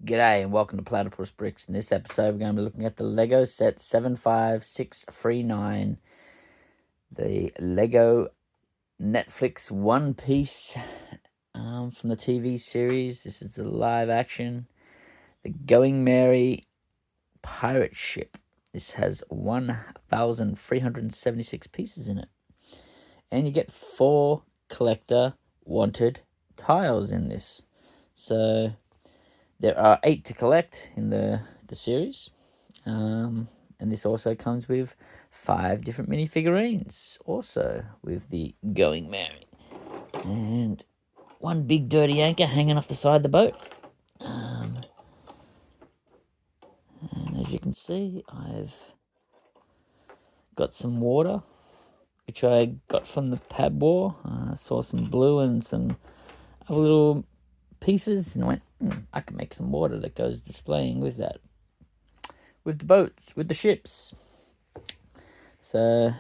G'day and welcome to Platypus Bricks. In this episode, we're going to be looking at the Lego set 75639, the Lego Netflix One Piece from the TV series. This is the live action, the Going Merry pirate ship. This has 1,376 pieces in it, and you get 4 collector wanted tiles in this. So there are 8 to collect in the series. And this also comes with 5 different minifigurines, also with the Going Merry. And one big dirty anchor hanging off the side of the boat. And as you can see, I've got some water, which I got from the pad war. I saw some blue and some other little pieces, and I went, I can make some water that goes displaying with that. With the boats, with the ships. So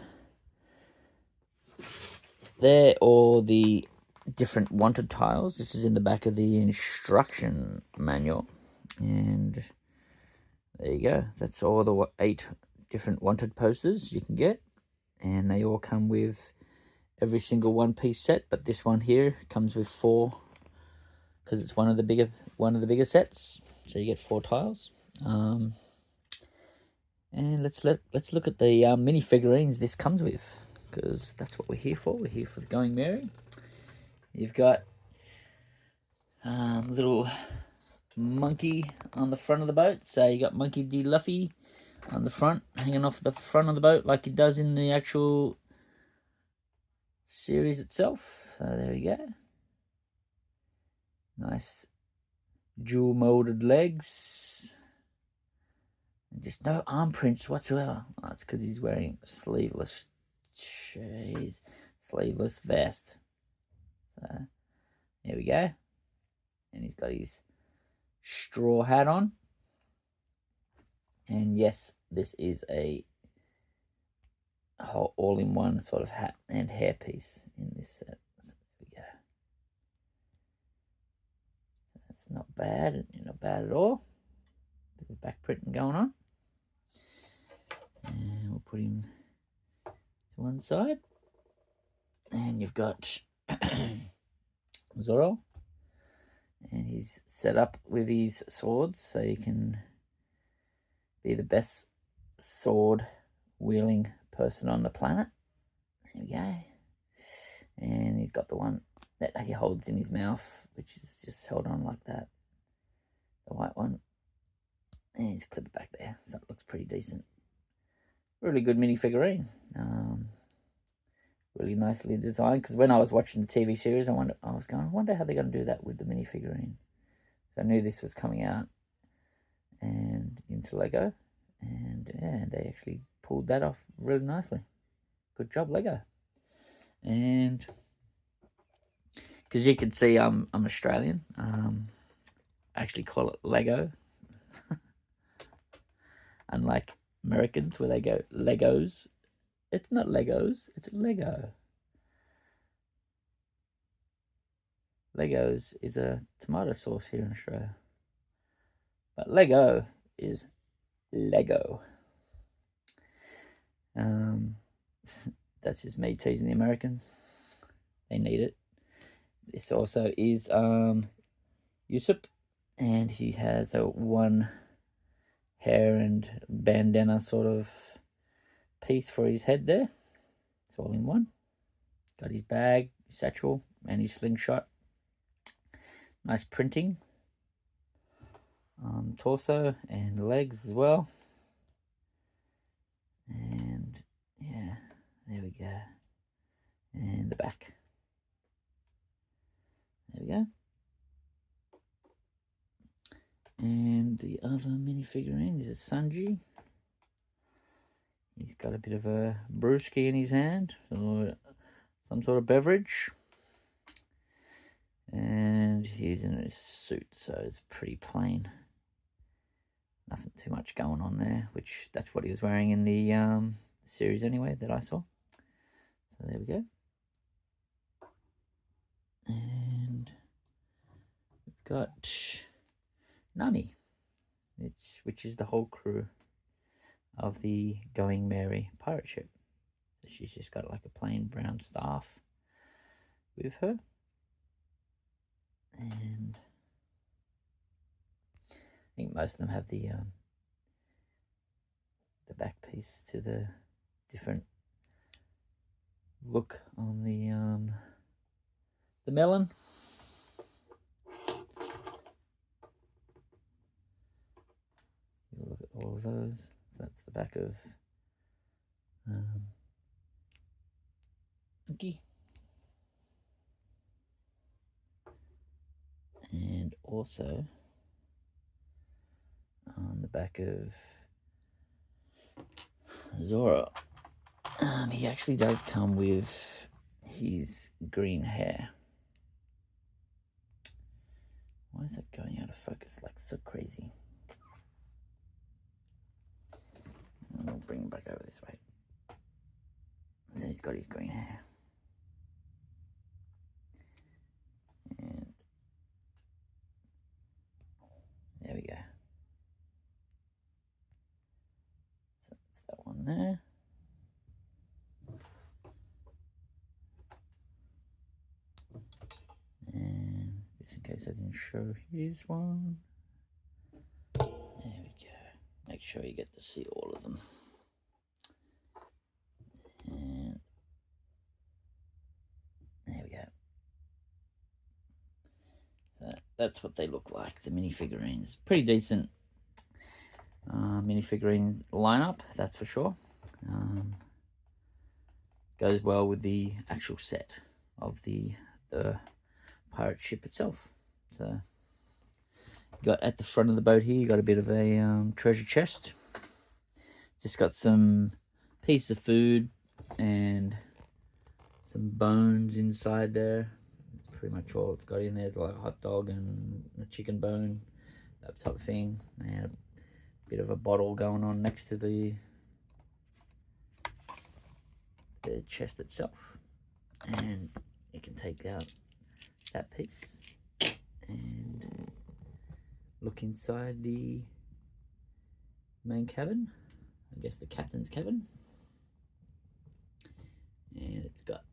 they're all the different wanted tiles. This is in the back of the instruction manual. And there you go. That's all the 8 different wanted posters you can get. And they all come with every single one-piece set. But this one here comes with 4 because it's one of the bigger sets. So you get 4 tiles. And let's look at the minifigurines this comes with, because that's what we're here for. We're here for the Going Merry. You've got little monkey on the front of the boat. So you got Monkey D. Luffy on the front, hanging off the front of the boat like he does in the actual series itself. So there you go. Nice jewel molded legs. Just no arm prints whatsoever. Oh, it's because he's wearing sleeveless vest. So there we go. And he's got his straw hat on. And yes, this is a whole all-in-one sort of hat and hairpiece in this set. So there we go. So it's not bad at all. Bit of back printing going on. And we'll put him to one side. And you've got Zoro. And he's set up with his swords, so you can be the best sword wielding person on the planet. There we go. And he's got the one that he holds in his mouth, which is just held on like that. The white one. And he's clipped it back there, so it looks pretty decent. Really good minifigurine. Really nicely designed, because when I was watching the TV series, I wonder how they're going to do that with the minifigurine. So I knew this was coming out and into Lego, and yeah, they actually pulled that off really nicely. Good job, Lego. And because you can see I'm Australian, I actually call it Lego. Unlike Americans where they go Legos. It's not Legos, it's Lego. Legos is a tomato sauce here in Australia. But Lego is Lego. That's just me teasing the Americans. They need it. This also is Usopp, and he has a one hair and bandana sort of piece for his head there. It's all in one. Got his bag, his satchel, and his slingshot. Nice printing on the torso and the legs as well. And yeah, there we go. And the back. There we go. And the other minifigurine is Sanji. He's got a bit of a brewski in his hand, or some sort of beverage. And he's in a suit, so it's pretty plain. Nothing too much going on there, which that's what he was wearing in the series anyway that I saw. So there we go. And we've got Nami, which is the whole crew of the Going Mary pirate ship. So she's just got like a plain brown staff with her. And I think most of them have the back piece to the different look on the melon. You look at all of those. So that's the back of Monkey. And also on the back of Zora, he actually does come with his green hair. Why is that going out of focus like so crazy? We'll bring him back over this way. So he's got his green hair. And there we go. So that's that one there. And just in case I didn't show his one. There we go. Make sure you get to see all of them. And there we go. So that's what they look like, the minifigurines. Pretty decent minifigurine lineup, that's for sure. Goes well with the actual set of the pirate ship itself. So you got at the front of the boat here, you got a bit of a treasure chest. Just got some piece of food and some bones inside there. That's pretty much all it's got in there. It's like a hot dog and a chicken bone, that type of thing. And a bit of a bottle going on next to the chest itself. And you can take out that piece and look inside the main cabin. I guess the captain's cabin. And it's got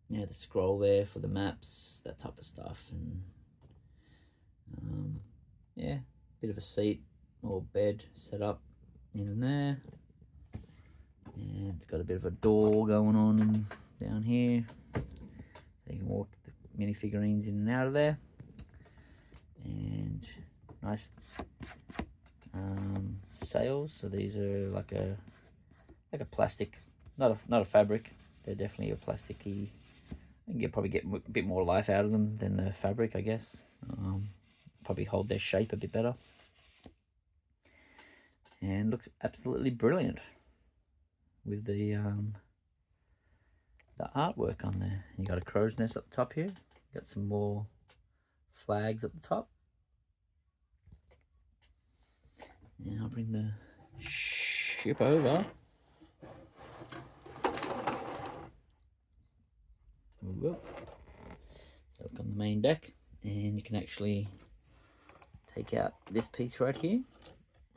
the scroll there for the maps, that type of stuff, and bit of a seat or bed set up in there, and it's got a bit of a door going on down here, so you can walk the minifigurines in and out of there. And nice sails. So these are like a plastic, not a fabric. They're definitely a plasticky. You can probably get a bit more life out of them than the fabric, I guess. Probably hold their shape a bit better. And looks absolutely brilliant with the artwork on there. You got a crow's nest up the top here. Got some more flags at the top. And I'll bring the ship over. Whoop. So look on the main deck, and you can actually take out this piece right here,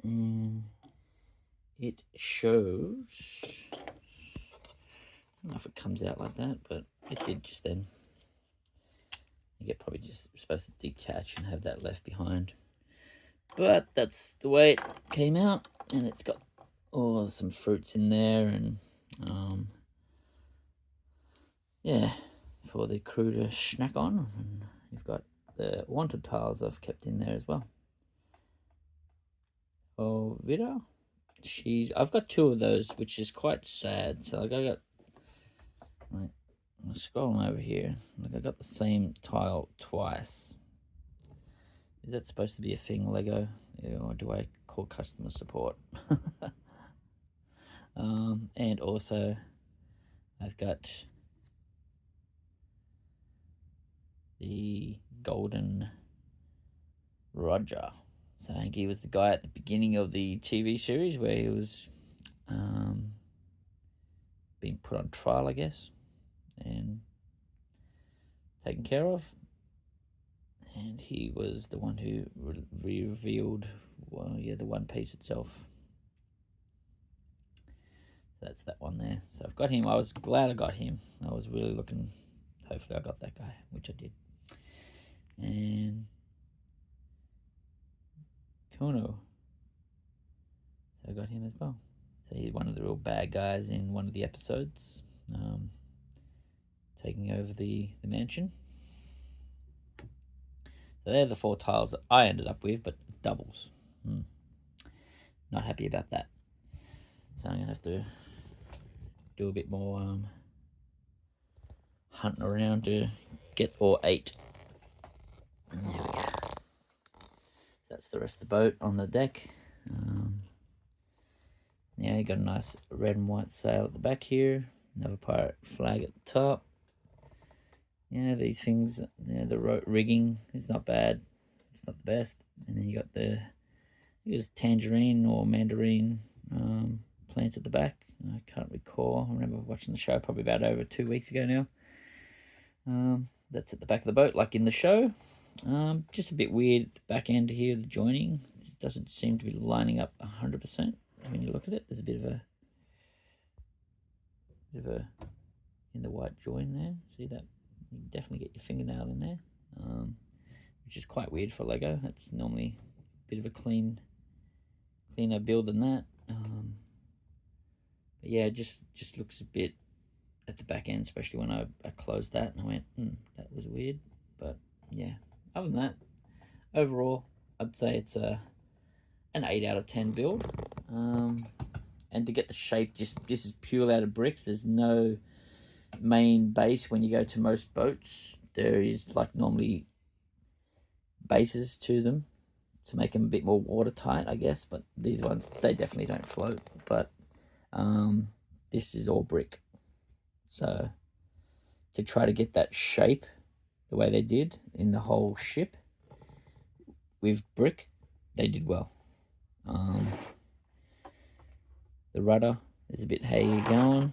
and it shows, I don't know if it comes out like that, but it did just then. You get probably just supposed to detach and have that left behind, but that's the way it came out. And it's got some fruits in there, and for the crew to snack on. And you've got the wanted tiles I've kept in there as well. Oh, Vida, I've got two of those, which is quite sad. So I got, I'm scrolling over here. Like, I got the same tile twice. Is that supposed to be a thing, Lego? Or do I call customer support? And also I've got the Golden Roger. So I think he was the guy at the beginning of the TV series where he was being put on trial, I guess, and taken care of. And he was the one who revealed, well, yeah, the one piece itself. That's that one there. So I've got him. I was glad I got him. I was really looking, hopefully I got that guy, which I did. And Kono. So I got him as well. So he's one of the real bad guys in one of the episodes, taking over the mansion. So they're the 4 tiles that I ended up with, but doubles. Not happy about that. So I'm going to have to do a bit more hunting around to get all 8. And there we go. So that's the rest of the boat on the deck. Yeah, you got a nice red and white sail at the back here. Another pirate flag at the top. Yeah, these things, the rigging is not bad. It's not the best. And then you got the tangerine or mandarin plants at the back. I can't recall. I remember watching the show probably about over 2 weeks ago now. That's at the back of the boat, like in the show. Just a bit weird at the back end here, the joining. It doesn't seem to be lining up 100% when you look at it. There's a bit of a in the white join there. See that? You can definitely get your fingernail in there, which is quite weird for Lego. That's normally a bit of a cleaner build than that. But yeah, it just looks a bit at the back end, especially when I closed that and I went, that was weird. But yeah, other than that, overall, I'd say it's an 8 out of 10 build. And to get the shape, this is purely out of bricks. There's no main base. When you go to most boats, there is like normally bases to them to make them a bit more watertight, I guess. But these ones, they definitely don't float. But this is all brick. So to try to get that shape the way they did in the whole ship with brick, they did well. The rudder is a bit hazy going.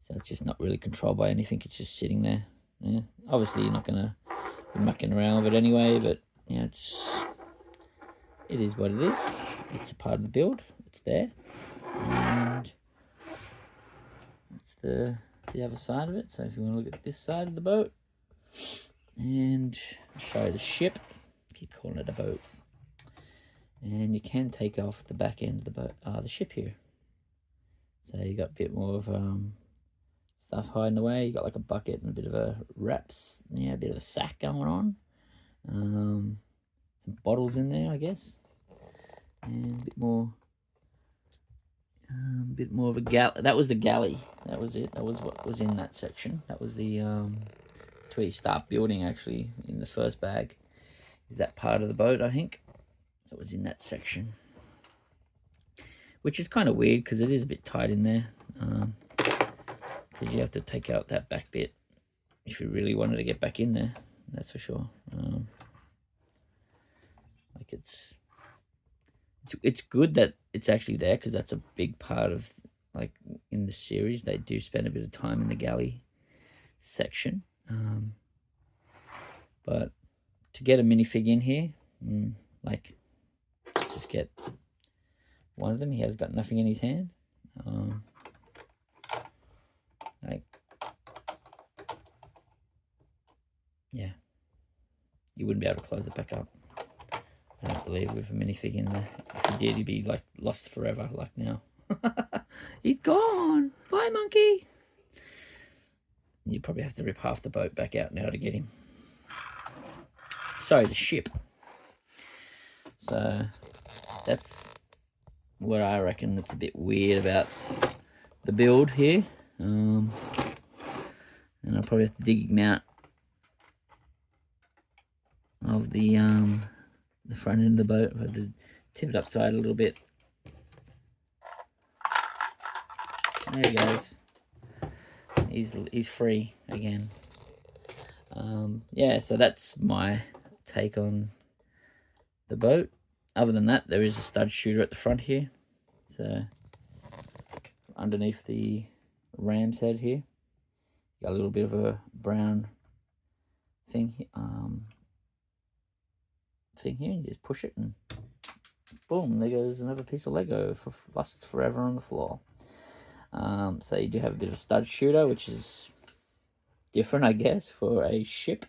So it's just not really controlled by anything. It's just sitting there. Yeah. Obviously, you're not going to be mucking around with it anyway, but yeah, it is what it is. It's a part of the build. It's there. And that's the other side of it. So if you want to look at this side of the boat, and I'll show you the ship. Keep calling it a boat. And you can take off the back end of the boat, the ship here. So you got a bit more of stuff hiding away. You got like a bucket and a bit of a wraps, a bit of a sack going on. Some bottles in there, I guess, and a bit more of a galley. That was the galley. That was it. That was what was in that section. That was the that's where you start building actually in the first bag. Is that part of the boat? I think that was in that section, which is kind of weird because it is a bit tight in there. Because you have to take out that back bit if you really wanted to get back in there. That's for sure. Like it's good that it's actually there because that's a big part of, like, in the series they do spend a bit of time in the galley section. But to get a minifig in here, like, just get one of them. He has got nothing in his hand. Like, yeah, you wouldn't be able to close it back up, I don't believe, with a minifig in there. If you did, he'd be like lost forever, like now. He's gone. Bye, monkey. You'd probably have to rip half the boat back out now to get him. So the ship. So that's what I reckon it's a bit weird about the build here. And I'll probably have to dig him out of the front end of the boat. I have to tip it upside a little bit. There he goes. He's free again. Yeah, so that's my take on the boat. Other than that, there is a stud shooter at the front here. So underneath the ram's head here, got a little bit of a brown thing here, you just push it and boom, there goes another piece of Lego for lasts forever on the floor. So you do have a bit of a stud shooter, which is different, I guess, for a ship.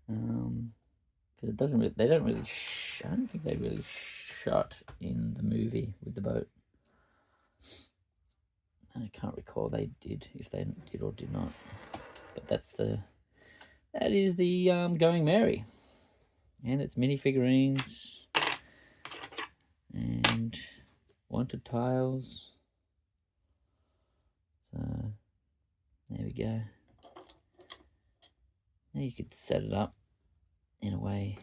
Because it doesn't really, they don't really, I don't think they really shot in the movie with the boat. I can't recall they did, if they did or did not. But that is the Going Merry. And it's minifigurines and wanted tiles. So there we go. Now you could set it up in a way.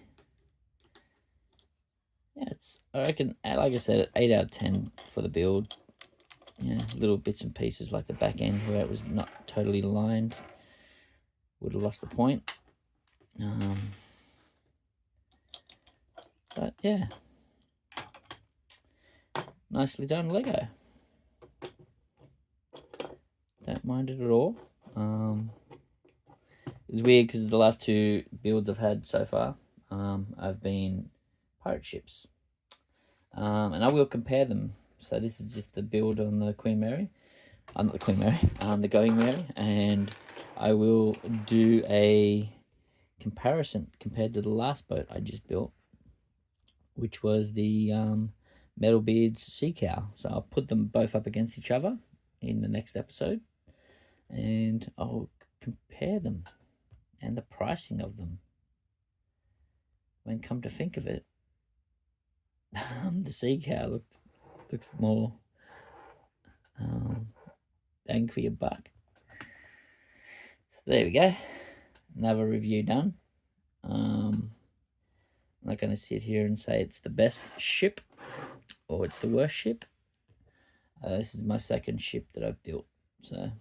Yeah, I reckon, like I said, 8 out of 10 for the build. Yeah, little bits and pieces like the back end where it was not totally aligned would have lost the point. But yeah, nicely done Lego. Don't mind it at all. It's weird because the last 2 builds I've had so far, I've been pirate ships, and I will compare them. So this is just the build on the Queen Mary. Not the Queen Mary, the Going Merry, and I will do a comparison compared to the last boat I just built, which was the Metalbeard's Sea Cow. So I'll put them both up against each other in the next episode, and I'll compare them and the pricing of them. When come to think of it, the Sea Cow looks more bang for your buck. So there we go, another review done. I'm not going to sit here and say it's the best ship or it's the worst ship. This is my second ship that I've built, so,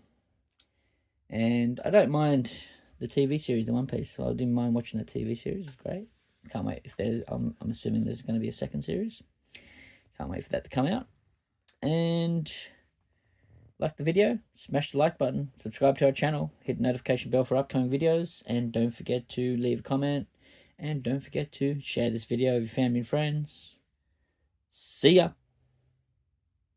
and I don't mind the TV series, the One Piece. So I didn't mind watching the TV series. It's great. Can't wait if there's. I'm assuming there's going to be a second series. Can't wait for that to come out. And like the video, smash the like button, subscribe to our channel, hit the notification bell for upcoming videos, and don't forget to leave a comment, and don't forget to share this video with your family and friends. See ya.